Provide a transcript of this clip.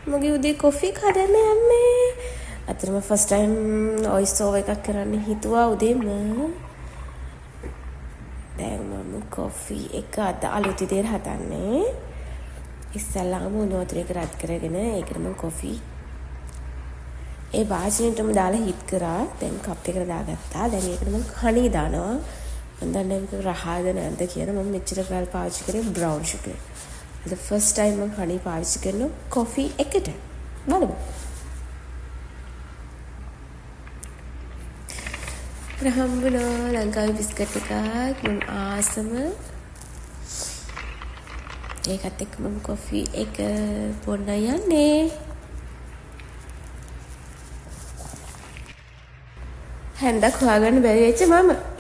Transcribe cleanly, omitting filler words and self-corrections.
මගේ උදේ කොෆි එක හදන්න යන්නේ. අතරම ෆස්ට් ටයිම් වොයිස් ඕවර් එකක් කරන්න හිතුවා උදේම. දැන් මම කොෆි එක අද අලුත් විදියට හදන්නේ. ඉස්සල්ලාම උණු වතුර එක රත් කරගෙන ඒකට මම කොෆි ඒ වාජනේටම දාලා හීට් කරා. දැන් කප් එකට දාගත්තා. දැන් ඒකට මම හනි දානවා. මම දන්නේ මේක රහද නැද්ද කියලා. මම මෙච්චර කාල පාවිච්චි කරේ brown sugar. the first time මම හනි පාවිච්චි කරන කොෆි එකට. බලමු. හම්බුණා ලංකාවේ බිස්කට් එකක් මම ආසම. ඒකත් එක්ක මම කොෆි එක බොන්න යන්නේ. හැන්දක් හොයාගන්න බැරි වෙච්ච මම